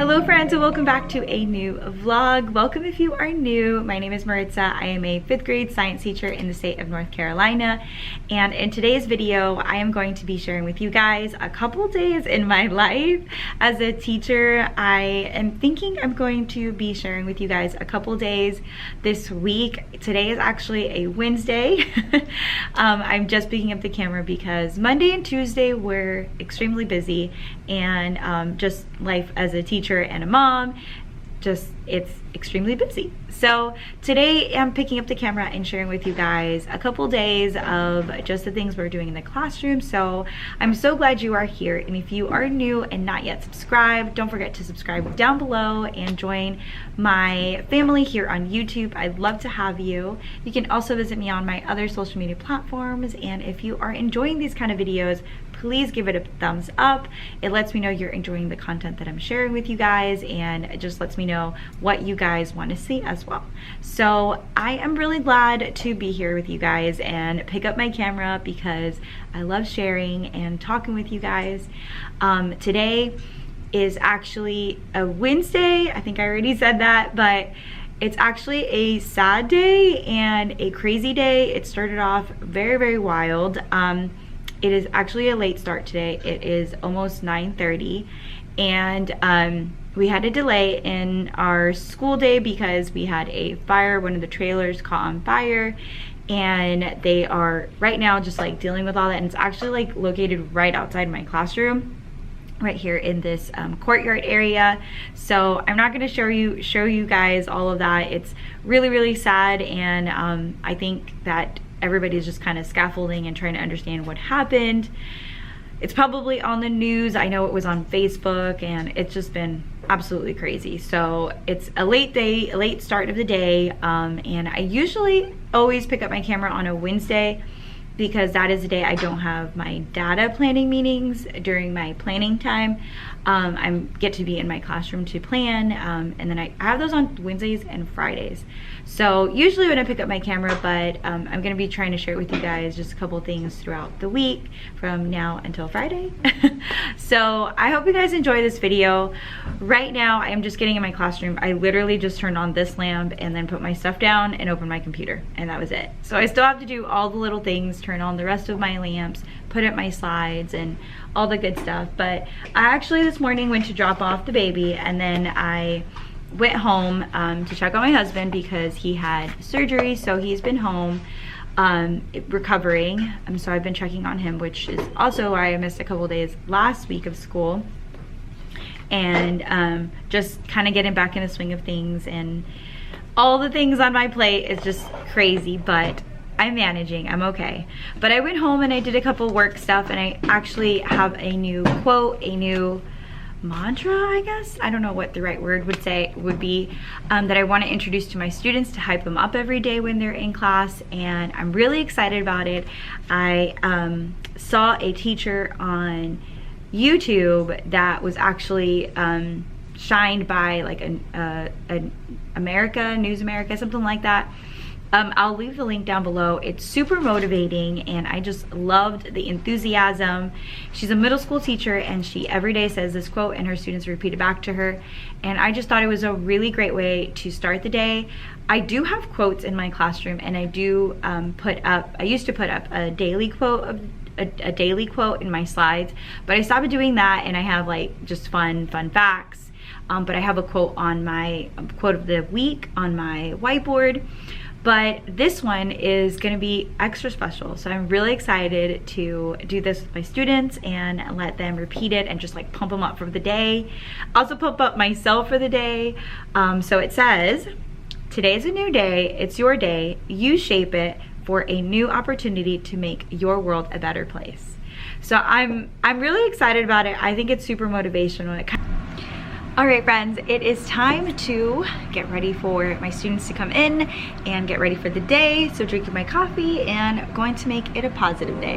Hello friends, and welcome back to a new vlog. Welcome if you are new. My name is Maritza. I am a 5th grade science teacher in the state of North Carolina. And in today's video, I am going to be sharing with you guys a couple days in my life as a teacher. I am thinking I'm going to be sharing with you guys a couple days this week. Today is actually a Wednesday. I'm just picking up the camera because Monday and Tuesday were extremely busy, and just life as a teacher and a mom, it's extremely busy. So today I'm picking up the camera and sharing with you guys a couple days of just the things we're doing in the classroom. So I'm so glad you are here, and if you are new and not yet subscribed, don't forget to subscribe down below and join my family here on YouTube. I'd love to have you. You can also visit me on my other social media platforms, and if you are enjoying these kind of videos, please give it a thumbs up. It lets me know you're enjoying the content that I'm sharing with you guys, and it just lets me know what you guys want to see as well. So I am really glad to be here with you guys and pick up my camera because I love sharing and talking with you guys. Today is actually a Wednesday. I think I already said that, but it's actually a sad day and a crazy day. It started off very, very wild. It is actually a late start today. It is almost 9:30, and we had a delay in our school day because we had a fire. One of the trailers caught on fire, and they are right now just like dealing with all that. And it's actually like located right outside my classroom, right here in this courtyard area. So I'm not going to show you guys all of that. It's really, really sad, and I think that everybody's just kind of scaffolding and trying to understand what happened. It's probably on the news. I know it was on Facebook, and it's just been absolutely crazy. So it's a late day, a late start of the day, and I usually always pick up my camera on a Wednesday because that is the day I don't have my data planning meetings during my planning time. I get to be in my classroom to plan, and then I have those on Wednesdays and Fridays. So usually when I pick up my camera, but I'm gonna be trying to share with you guys just a couple things throughout the week from now until Friday. So I hope you guys enjoy this video. Right now I am just getting in my classroom. I literally just turned on this lamp and then put my stuff down and opened my computer, and that was it. So I still have to do all the little things, turn on the rest of my lamps, put up my slides and all the good stuff. But I actually this morning went to drop off the baby, and then I went home to check on my husband because he had surgery. So he's been home recovering. So I've been checking on him, which is also why I missed a couple days last week of school, and just kind of getting back in the swing of things, and all the things on my plate is just crazy, but I'm managing, I'm okay. But I went home and I did a couple work stuff, and I actually have a new quote, a new mantra, I guess. I don't know what the right word would be, that I want to introduce to my students to hype them up every day when they're in class, and I'm really excited about it. I saw a teacher on YouTube that was actually shined by like an News America, something like that. I'll leave the link down below. It's super motivating, and I just loved the enthusiasm. She's a middle school teacher, and she every day says this quote, and her students repeat it back to her. And I just thought it was a really great way to start the day. I do have quotes in my classroom, and I do I used to put up a daily quote a daily quote in my slides, but I stopped doing that, and I have like just fun facts. But I have a quote on my quote of the week on my whiteboard. But this one is gonna be extra special. So I'm really excited to do this with my students and let them repeat it and just like pump them up for the day. Also pump up myself for the day. So it says, today's a new day, it's your day, you shape it for a new opportunity to make your world a better place. So I'm really excited about it. I think it's super motivational. All right, friends, it is time to get ready for my students to come in and get ready for the day. So drinking my coffee and going to make it a positive day.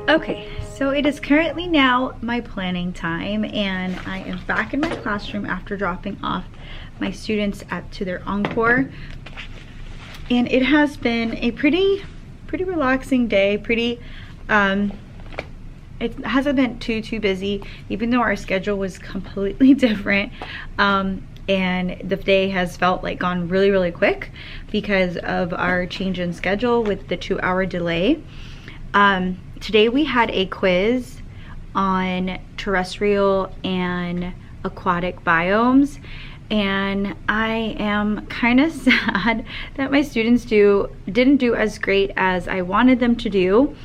Okay, So it is currently now my planning time, and I am back in my classroom after dropping off my students to their encore. And it has been a pretty relaxing day. It hasn't been too busy, even though our schedule was completely different. And the day has felt like gone really quick because of our change in schedule with the 2-hour delay. Today we had a quiz on terrestrial and aquatic biomes, and I am kind of sad that my students didn't do as great as I wanted them to do.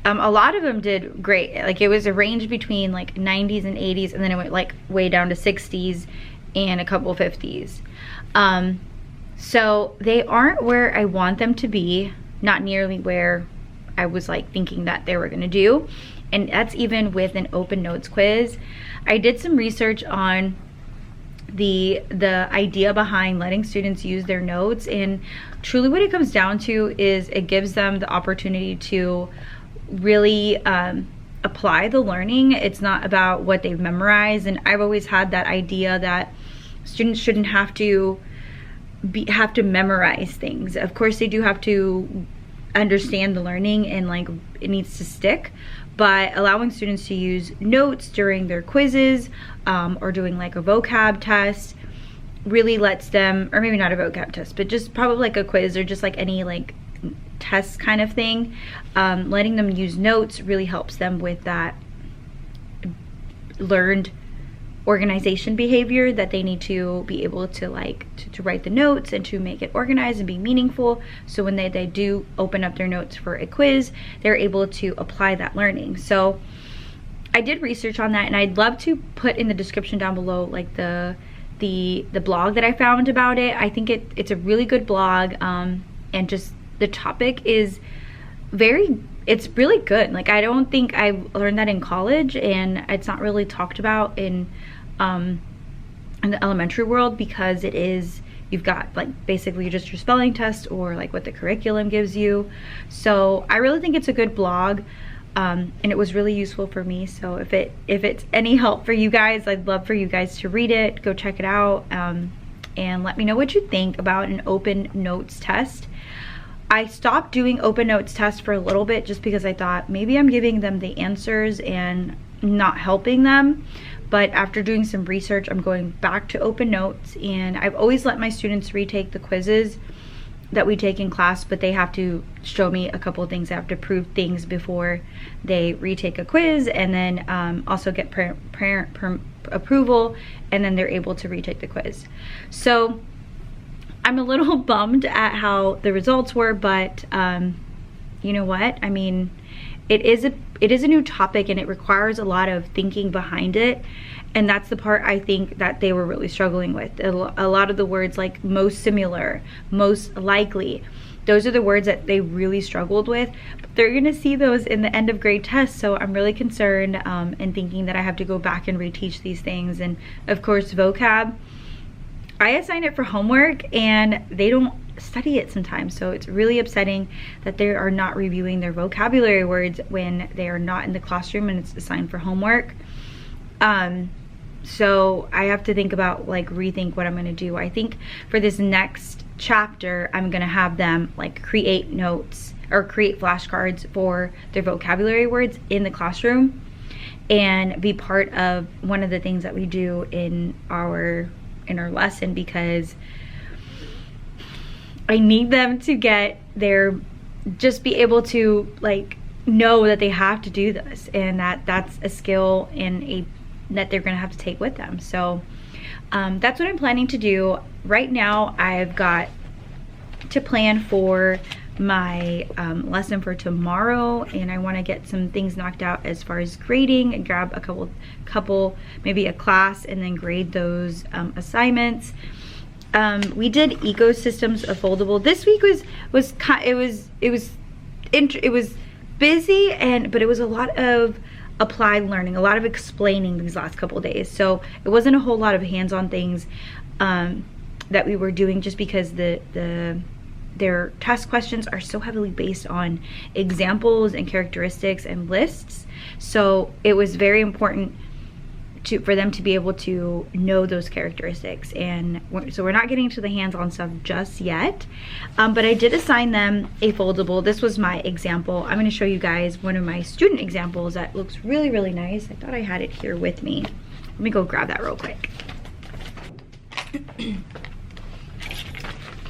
A lot of them did great. Like, it was a range between like 90s and 80s, and then it went like way down to 60s and a couple 50s. So they aren't where I want them to be, not nearly where I was like thinking that they were gonna do. And that's even with an open notes quiz. I did some research on the idea behind letting students use their notes, and truly what it comes down to is it gives them the opportunity to really apply the learning. It's not about what they've memorized, and I've always had that idea that students shouldn't have to memorize things. Of course they do have to understand the learning, and like it needs to stick, but allowing students to use notes during their quizzes or doing like a vocab test really lets them, or maybe not a vocab test, but just probably like a quiz or just like any like test kind of thing, letting them use notes really helps them with that learned organization behavior that they need to be able to like to write the notes and to make it organized and be meaningful. So when they do open up their notes for a quiz, they're able to apply that learning. So I did research on that, and I'd love to put in the description down below like the blog that I found about it. I think it's a really good blog, and just the topic is it's really good. Like, I don't think I learned that in college, and it's not really talked about in the elementary world, because you've got like basically just your spelling test or like what the curriculum gives you. So I really think it's a good blog, and it was really useful for me. So if it's any help for you guys, I'd love for you guys to read it, go check it out, and let me know what you think about an open notes test. I stopped doing open notes tests for a little bit just because I thought maybe I'm giving them the answers and not helping them. But after doing some research, I'm going back to open notes, and I've always let my students retake the quizzes that we take in class, but they have to show me a couple of things. They have to prove things before they retake a quiz, and then also get parent approval, and then they're able to retake the quiz. So I'm a little bummed at how the results were, but you know what? I mean, it is a new topic, and it requires a lot of thinking behind it, and that's the part I think that they were really struggling with. A lot of the words like most similar, most likely, those are the words that they really struggled with. But they're gonna see those in the end of grade test, so I'm really concerned and thinking that I have to go back and reteach these things. And of course, vocab, I assign it for homework, and they don't study it sometimes, so it's really upsetting that they are not reviewing their vocabulary words when they are not in the classroom and it's assigned for homework. So I have to think about like rethink what I'm going to do. I think for this next chapter, I'm going to have them like create notes or create flashcards for their vocabulary words in the classroom, and be part of one of the things that we do in our lesson, because I need them to just be able to like know that they have to do this, and that's a skill and that they're gonna have to take with them. So that's what I'm planning to do. Right now I've got to plan for my lesson for tomorrow, and I want to get some things knocked out as far as grading and grab a couple maybe a class and then grade those assignments. We did ecosystems of foldable. This week was busy, but it was a lot of applied learning, a lot of explaining these last couple days. So it wasn't a whole lot of hands-on things that we were doing, just because the their test questions are so heavily based on examples and characteristics and lists. So it was very important for them to be able to know those characteristics. And so we're not getting to the hands-on stuff just yet, but I did assign them a foldable. This was my example. I'm going to show you guys one of my student examples that looks really, really nice. I thought I had it here with me. Let me go grab that real quick.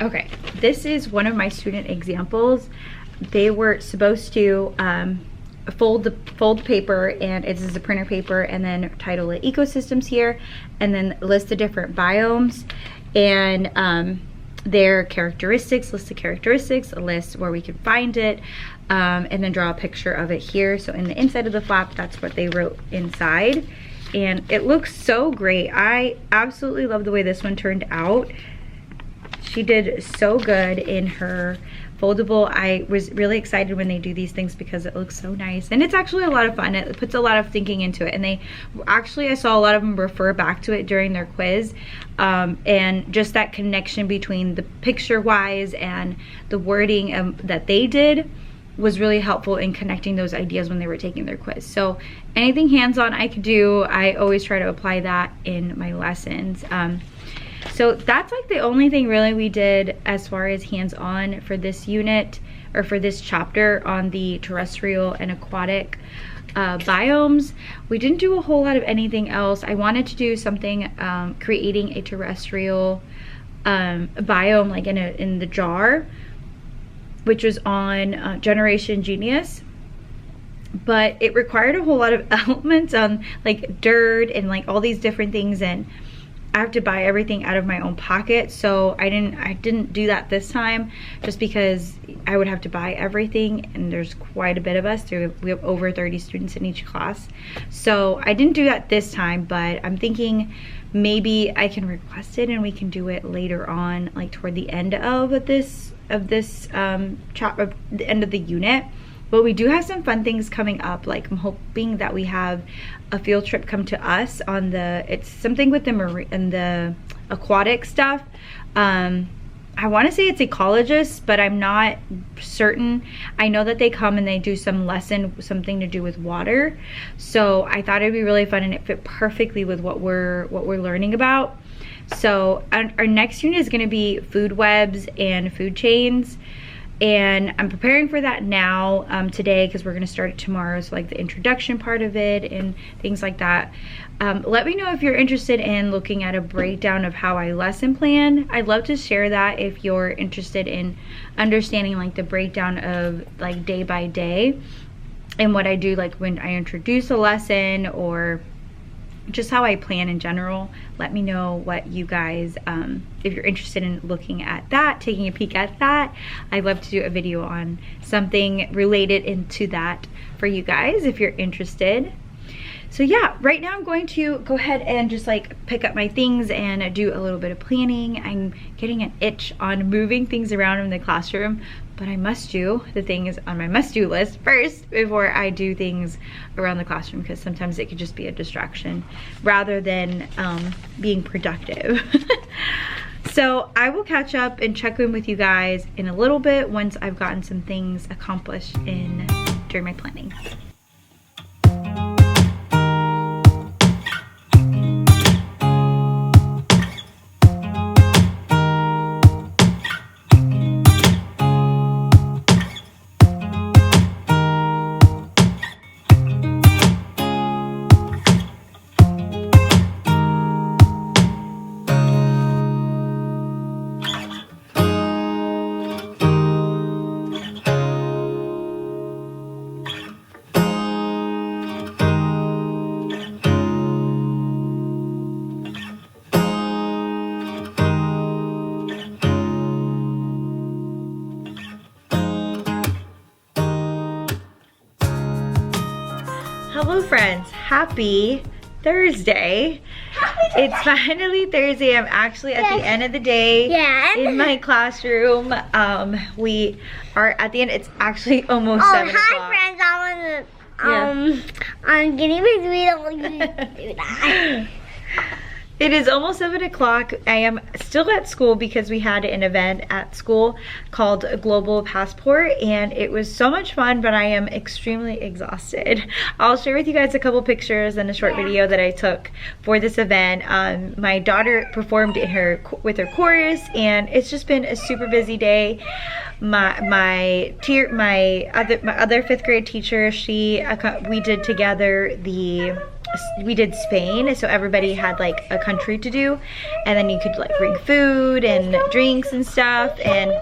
Okay, this is one of my student examples. They were supposed to fold the paper, and this is a printer paper, and then title it ecosystems here, and then list the different biomes and their characteristics, list the characteristics, a list where we can find it, and then draw a picture of it here. So in the inside of the flap, that's what they wrote inside, and it looks so great. I absolutely love the way this one turned out. She did so good in her foldable. I was really excited when they do these things because it looks so nice, and it's actually a lot of fun. It puts a lot of thinking into it, and they actually, I saw a lot of them refer back to it during their quiz, and just that connection between the picture wise and the wording that they did was really helpful in connecting those ideas when they were taking their quiz. So anything hands-on I could do, I always try to apply that in my lessons. So that's like the only thing really we did as far as hands-on for this unit, or for this chapter on the terrestrial and aquatic biomes. We didn't do a whole lot of anything else. I wanted to do something creating a terrestrial biome like in the jar, which was on Generation Genius, but it required a whole lot of elements on like dirt and like all these different things, and I have to buy everything out of my own pocket. So I didn't do that this time, just because I would have to buy everything, and there's quite a bit of us. We have over 30 students in each class. So I didn't do that this time, but I'm thinking maybe I can request it and we can do it later on, like toward the end of the end of the unit. But we do have some fun things coming up. Like I'm hoping that we have a field trip come to us on it's something with the marine and the aquatic stuff. I want to say it's ecologists, but I'm not certain. I know that they come and they do some lesson, something to do with water. So I thought it'd be really fun, and it fit perfectly with what we're learning about. So our next unit is going to be food webs and food chains. And I'm preparing for that now today, because we're going to start it tomorrow. So like the introduction part of it and things like that. Let me know if you're interested in looking at a breakdown of how I lesson plan. I'd love to share that if you're interested in understanding like the breakdown of like day by day and what I do like when I introduce a lesson, or just how I plan in general. Let me know what you guys, if you're interested in looking at that, taking a peek at that. I'd love to do a video on something related into that for you guys if you're interested. So yeah, right now I'm going to go ahead and just like pick up my things and do a little bit of planning. I'm getting an itch on moving things around in the classroom, but I must do the things on my must-do list first before I do things around the classroom, because sometimes it could just be a distraction rather than being productive. So I will catch up and check in with you guys in a little bit once I've gotten some things accomplished during my planning. Hello friends, happy Thursday. It's finally Thursday. I'm actually at the end of the day in my classroom. We are at the end. It's actually almost 7 o'clock. Hi friends, I'm getting ready to do that. It is almost 7 o'clock. I am still at school because we had an event at school called Global Passport, and it was so much fun, but I am extremely exhausted. I'll share with you guys a couple pictures and a short video that I took for this event. My daughter performed with her chorus, and it's just been a super busy day. My other 5th grade teacher, we did together we did Spain, so everybody had like a country to do, and then you could like bring food and drinks and stuff, and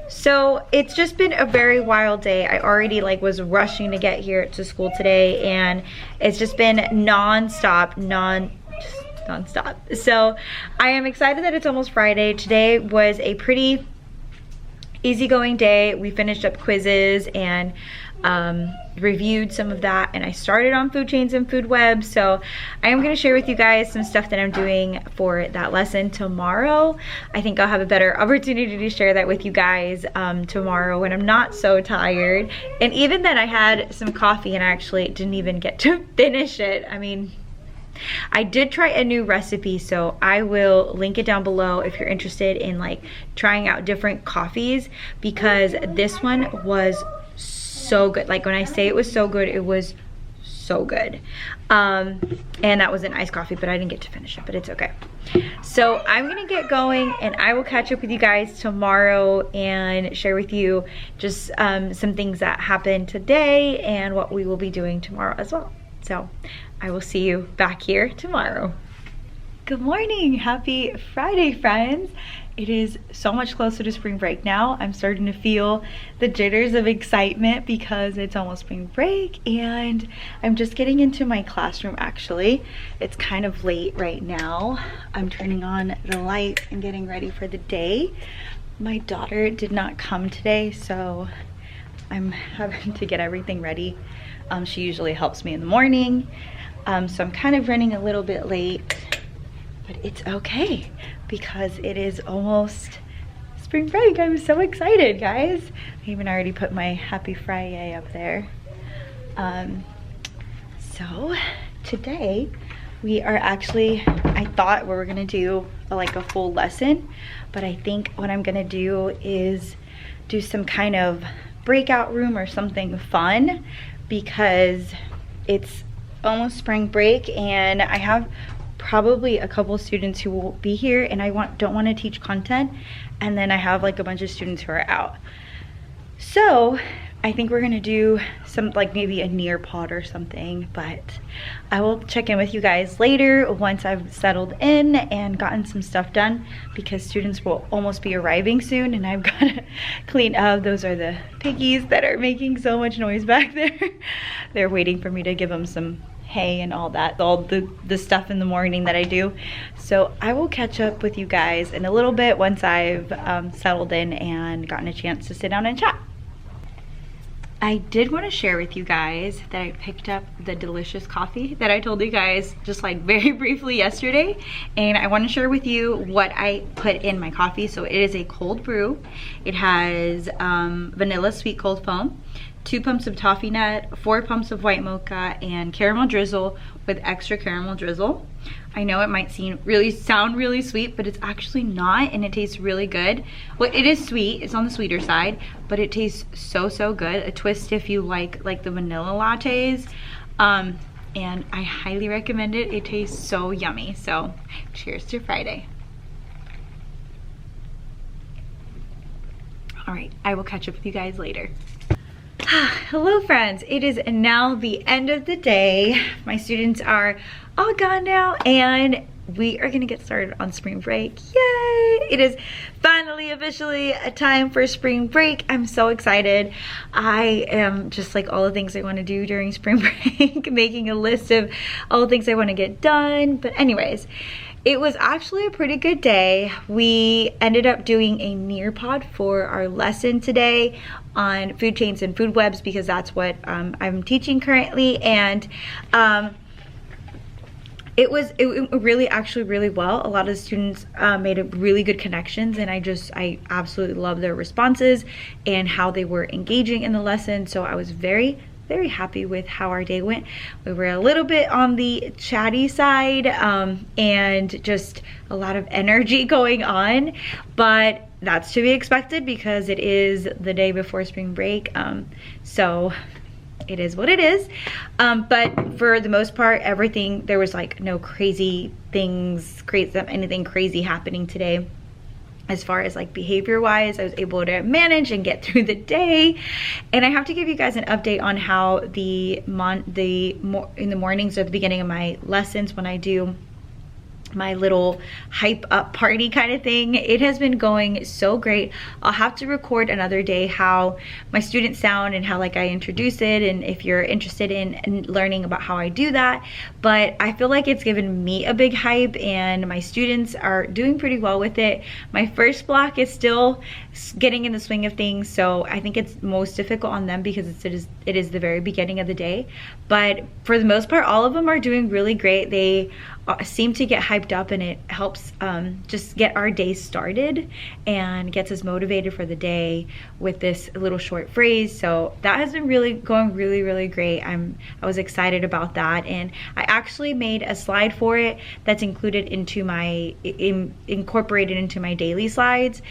so it's just been a very wild day. I already like was rushing to get here to school today, and it's just been non-stop. So I am excited that it's almost Friday. Today was a pretty easygoing day. We finished up quizzes and reviewed some of that, and I started on food chains and food webs. So I am going to share with you guys some stuff that I'm doing for that lesson tomorrow. I think I'll have a better opportunity to share that with you guys tomorrow when I'm not so tired. And even then, I had some coffee and I actually didn't even get to finish it. I mean, I did try a new recipe, so I will link it down below if you're interested in like trying out different coffees, because this one was so good. Like when I say it was so good, it was so good. And that was an iced coffee, but I didn't get to finish it, but it's okay. So I'm gonna get going, and I will catch up with you guys tomorrow and share with you just some things that happened today and what we will be doing tomorrow as well. So I will see you back here tomorrow. Good morning, happy Friday, friends. It is so much closer to spring break now. I'm starting to feel the jitters of excitement because it's almost spring break, and I'm just getting into my classroom actually. It's kind of late right now. I'm turning on the light and getting ready for the day. My daughter did not come today, so I'm having to get everything ready. She usually helps me in the morning, so I'm kind of running a little bit late, but it's okay because it is almost spring break. I'm so excited, guys. I even already put my happy Friday up there. So today we are actually, I thought we were gonna do like a full lesson, but I think what I'm gonna do is do some kind of breakout room or something fun, because it's almost spring break and I have probably a couple students who will be here, and I don't want to teach content and then I have like a bunch of students who are out. So I think we're gonna do some like maybe a Nearpod or something, but I will check in with you guys later once I've settled in and gotten some stuff done, because students will almost be arriving soon and I've got to clean up. Those are the piggies that are making so much noise back there. They're waiting for me to give them some hay and all that, all the stuff in the morning that I do. So I will catch up with you guys in a little bit once I've settled in and gotten a chance to sit down and chat. I did want to share with you guys that I picked up the delicious coffee that I told you guys just like very briefly yesterday, and I want to share with you what I put in my coffee. So it is a cold brew. It has vanilla sweet cold foam, 2 pumps of toffee nut, 4 pumps of white mocha, and caramel drizzle with extra caramel drizzle. I know it might sound really sweet, but it's actually not, and it tastes really good. Well, it is sweet, it's on the sweeter side, but it tastes so good. A twist if you like the vanilla lattes. And I highly recommend it. It tastes so yummy. So cheers to Friday. All right, I will catch up with you guys later. Hello friends, it is now the end of the day. My students are all gone now and we are gonna get started on spring break. Yay! It is finally officially a time for spring break. I'm so excited. I am just like all the things I want to do during spring break, making a list of all the things I want to get done. But anyways, it was actually a pretty good day. We ended up doing a Nearpod for our lesson today on food chains and food webs, because that's what I'm teaching currently, and it went really well. A lot of the students made really good connections, and I absolutely love their responses and how they were engaging in the lesson. So I was very very happy with how our day went. We were a little bit on the chatty side and just a lot of energy going on, but that's to be expected because it is the day before spring break. So it is what it is. But for the most part, everything, there was like no crazy things, anything crazy happening today. As far as like behavior wise, I was able to manage and get through the day. And I have to give you guys an update on how in the mornings or the beginning of my lessons, when I do my little hype up party kind of thing, it has been going so great. I'll have to record another day how my students sound and how like I introduce it, and if you're interested in learning about how I do that. But I feel like it's given me a big hype and my students are doing pretty well with it. My first block is still getting in the swing of things, so I think it's most difficult on them because it is the very beginning of the day. But for the most part, all of them are doing really great. They seem to get hyped up, and it helps just get our day started and gets us motivated for the day with this little short phrase. So that has been going really great. I was excited about that, and I actually made a slide for it that's included into my incorporated into my daily slides,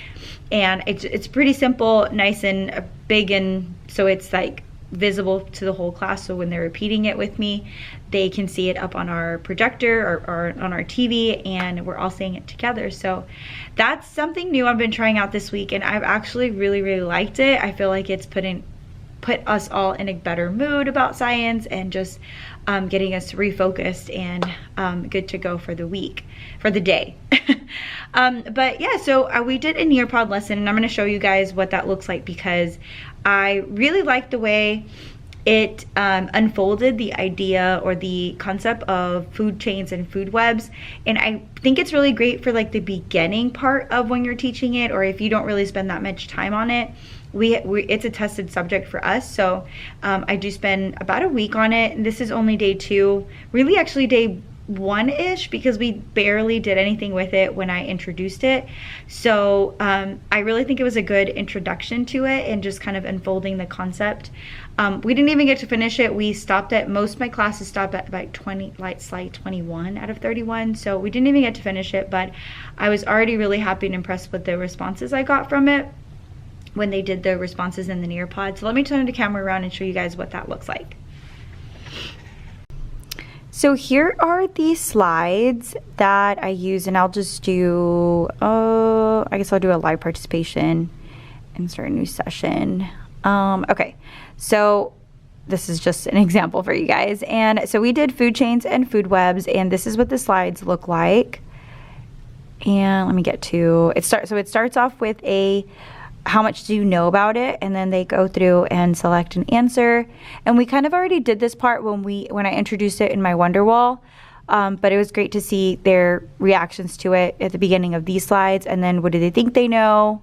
and it's pretty simple, nice and big, and so it's like visible to the whole class, so when they're repeating it with me, they can see it up on our projector or on our TV, and we're all saying it together. So that's something new I've been trying out this week, and I've actually really liked it. I feel like it's put us all in a better mood about science, and just getting us refocused and good to go for the week, for the day. But yeah, so we did a Nearpod lesson, and I'm going to show you guys what that looks like because I really like the way it unfolded the idea or the concept of food chains and food webs. And I think it's really great for like the beginning part of when you're teaching it, or if you don't really spend that much time on it. It's a tested subject for us, so I do spend about a week on it, and this is only day 2, really actually day 1-ish, because we barely did anything with it when I introduced it. So I really think it was a good introduction to it and just kind of unfolding the concept. We didn't even get to finish it. We stopped at, most of my classes stopped at like slide 21 out of 31, so we didn't even get to finish it, but I was already really happy and impressed with the responses I got from it when they did the responses in the Nearpod. So let me turn the camera around and show you guys what that looks like. So here are the slides that I use, and I'll just do, I guess I'll do a live participation and start a new session. Okay, so this is just an example for you guys. And so we did food chains and food webs, and this is what the slides look like. And let me get to, so it starts off with how much do you know about it, and then they go through and select an answer. And we kind of already did this part when I introduced it in my Wonderwall, but it was great to see their reactions to it at the beginning of these slides, and then what do they think they know.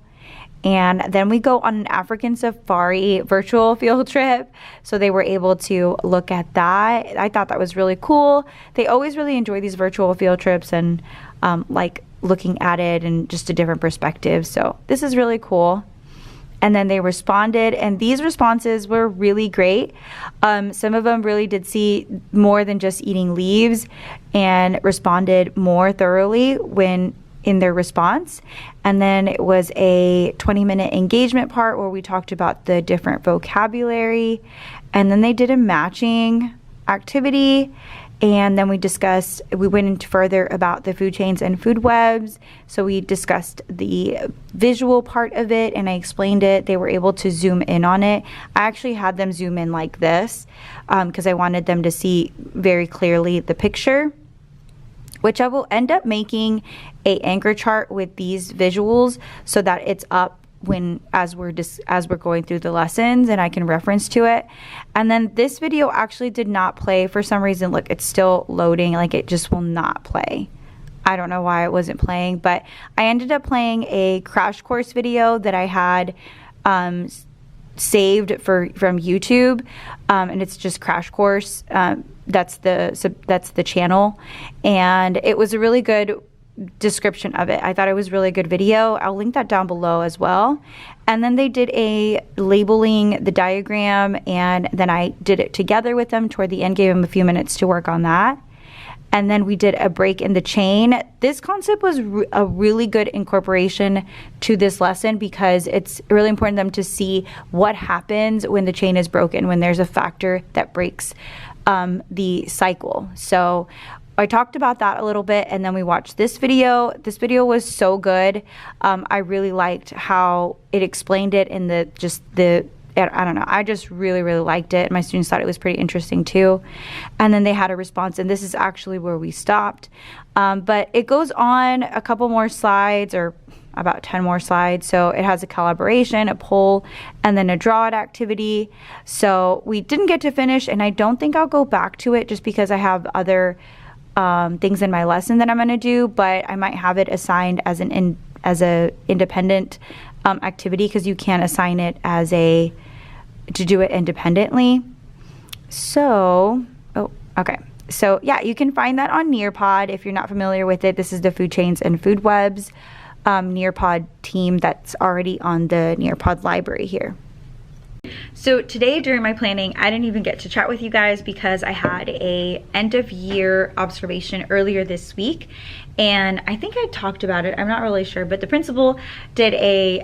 And then we go on an African safari virtual field trip, so they were able to look at that. I thought that was really cool. They always really enjoy these virtual field trips and like looking at it and just a different perspective, so this is really cool. And then they responded, and these responses were really great. Some of them really did see more than just eating leaves and responded more thoroughly when in their response. And then it was a 20-minute engagement part where we talked about the different vocabulary, and then they did a matching activity. And then we went into further about the food chains and food webs. So we discussed the visual part of it, and I explained it. They were able to zoom in on it. I actually had them zoom in like this because I wanted them to see very clearly the picture, which I will end up making an anchor chart with these visuals so that it's up as we're going through the lessons, and I can reference to it. And then this video actually did not play for some reason. Look, it's still loading, like it just will not play. I don't know why it wasn't playing, but I ended up playing a crash course video that I had saved from YouTube, and it's just crash course. That's the channel, and it was a really good description of it. I thought it was really good video. I'll link that down below as well. And then they did a labeling the diagram, and then I did it together with them toward the end, gave them a few minutes to work on that. And then we did a break in the chain. This concept was a really good incorporation to this lesson because it's really important for them to see what happens when the chain is broken, when there's a factor that breaks the cycle. So I talked about that a little bit, and then we watched this video. This video was so good. I really liked how it explained it in I don't know. I just really, really liked it. My students thought it was pretty interesting too. And then they had a response, and this is actually where we stopped. But it goes on a couple more slides, or about 10 more slides. So it has a collaboration, a poll, and then a draw it activity. So we didn't get to finish, and I don't think I'll go back to it just because I have other things in my lesson that I'm going to do, but I might have it assigned as a independent activity, because you can't assign it to do it independently. So, okay. So yeah, you can find that on Nearpod if you're not familiar with it. This is the Food Chains and Food Webs Nearpod team that's already on the Nearpod library here. So today during my planning, I didn't even get to chat with you guys because I had a end of year observation earlier this week, and I think I talked about it, I'm not really sure, but the principal did a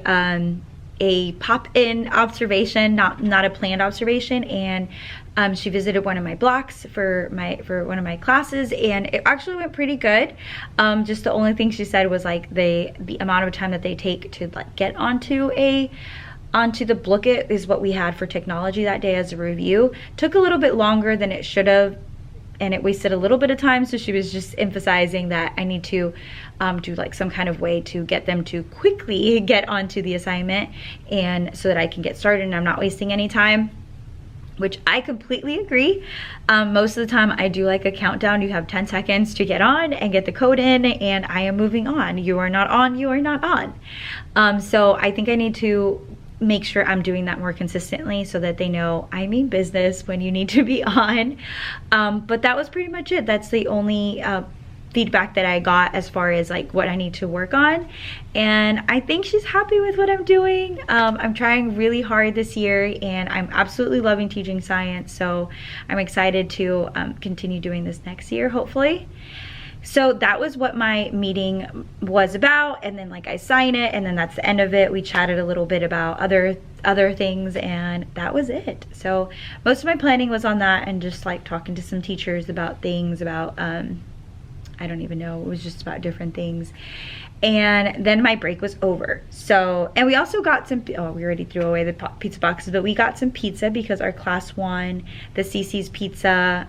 pop-in observation, not a planned observation, and she visited one of my blocks for one of my classes, and it actually went pretty good. Just the only thing she said was like the amount of time that they take to like get onto the booklet is what we had for technology that day as a review. Took a little bit longer than it should have, and it wasted a little bit of time, so she was just emphasizing that I need to do like some kind of way to get them to quickly get onto the assignment, and so that I can get started and I'm not wasting any time, which I completely agree. Most of the time I do like a countdown. You have 10 seconds to get on and get the code in, and I am moving on. You are not on, you are not on. So I think I need to make sure I'm doing that more consistently so that they know I mean business when you need to be on. But that was pretty much it. That's the only feedback that I got as far as like what I need to work on, and I think she's happy with what I'm doing. I'm trying really hard this year, and I'm absolutely loving teaching science, so I'm excited to continue doing this next year, hopefully. So that was what my meeting was about, and then like I sign it, and then that's the end of it. We chatted a little bit about other things, and that was it. So most of my planning was on that, and just like talking to some teachers about things about I don't even know, it was just about different things. And then my break was over. So, and we also got some, we already threw away the pizza boxes, but we got some pizza because our class won the CC's Pizza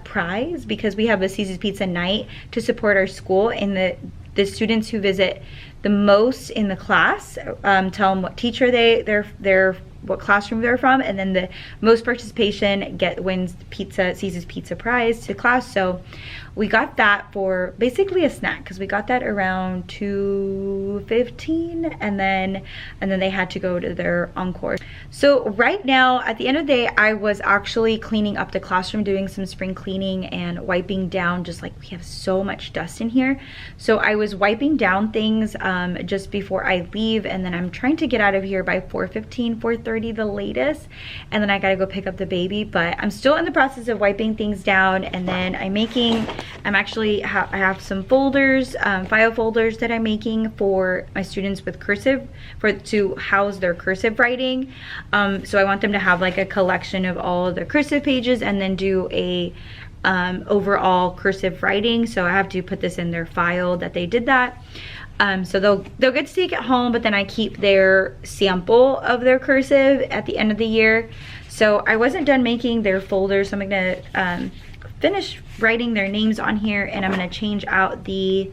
prize, because we have a CC's Pizza night to support our school, and the students who visit the most in the class tell them what teacher what classroom they're from, and then the most participation wins the CC's Pizza prize to class. So we got that for basically a snack, because we got that around 2:15, and then they had to go to their encore. So right now at the end of the day, I was actually cleaning up the classroom, doing some spring cleaning and wiping down, just like we have so much dust in here. So I was wiping down things just before I leave, and then I'm trying to get out of here by 4:15, 4:30 the latest, and then I gotta go pick up the baby. But I'm still in the process of wiping things down, and then I have some folders, file folders that I'm making for my students with cursive, to house their cursive writing. So I want them to have like a collection of all of their cursive pages, and then do a overall cursive writing. So I have to put this in their file that they did that. So they'll get to take it home, but then I keep their sample of their cursive at the end of the year. So I wasn't done making their folders, so I'm gonna finish writing their names on here, and I'm gonna change out the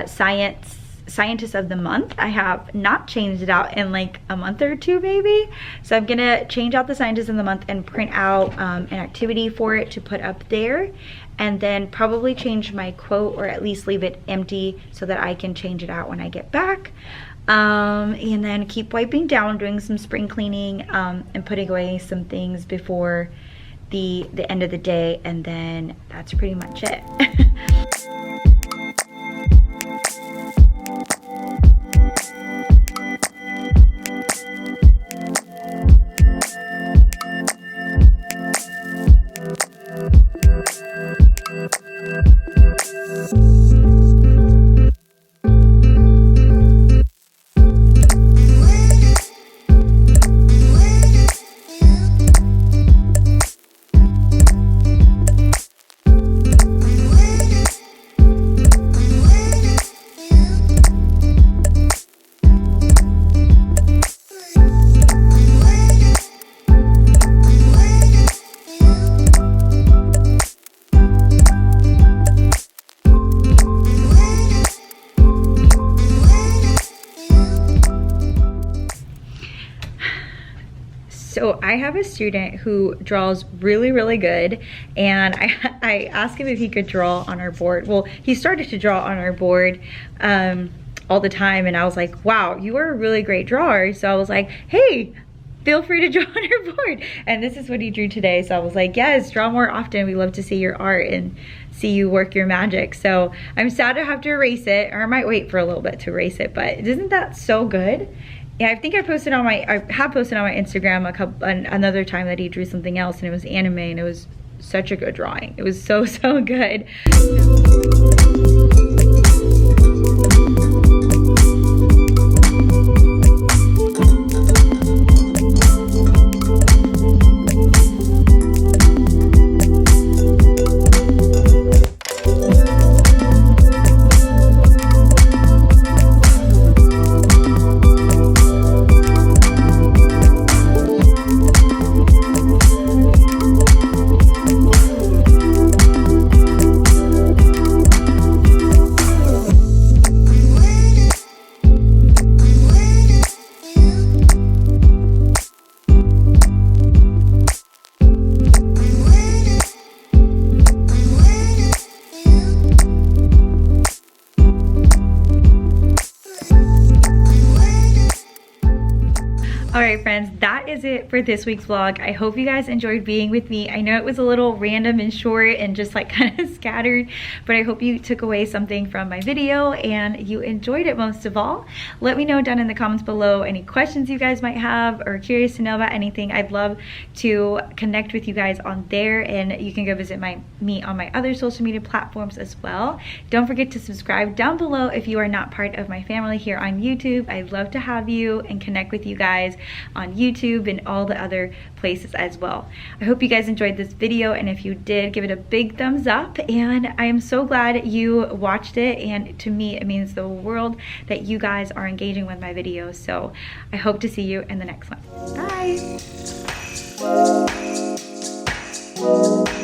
scientist of the month. I have not changed it out in like a month or two maybe, so I'm gonna change out the scientist of the month and print out an activity for it to put up there, and then probably change my quote, or at least leave it empty so that I can change it out when I get back. And then keep wiping down, doing some spring cleaning, and putting away some things before the end of the day, and then that's pretty much it. I have a student who draws really, really good, and I asked him if he could draw on our board. Well, he started to draw on our board all the time, and I was like, wow, you are a really great drawer. So I was like, hey, feel free to draw on our board. And this is what he drew today. So I was like, yes, draw more often. We love to see your art and see you work your magic. So I'm sad to have to erase it, or I might wait for a little bit to erase it, but isn't that so good? Yeah, I think I have posted on my Instagram another time that he drew something else, and it was anime, and it was such a good drawing. It was so, so good. Alright friends, that is it for this week's vlog. I hope you guys enjoyed being with me. I know it was a little random and short and just like kind of scattered, but I hope you took away something from my video and you enjoyed it most of all. Let me know down in the comments below any questions you guys might have or curious to know about anything. I'd love to connect with you guys on there, and you can go visit me on my other social media platforms as well. Don't forget to subscribe down below if you are not part of my family here on YouTube. I'd love to have you and connect with you guys on YouTube and all the other places as well. I hope you guys enjoyed this video, and if you did, give it a big thumbs up, and I am so glad you watched it, and to me it means the world that you guys are engaging with my videos. So I hope to see you in the next one. Bye.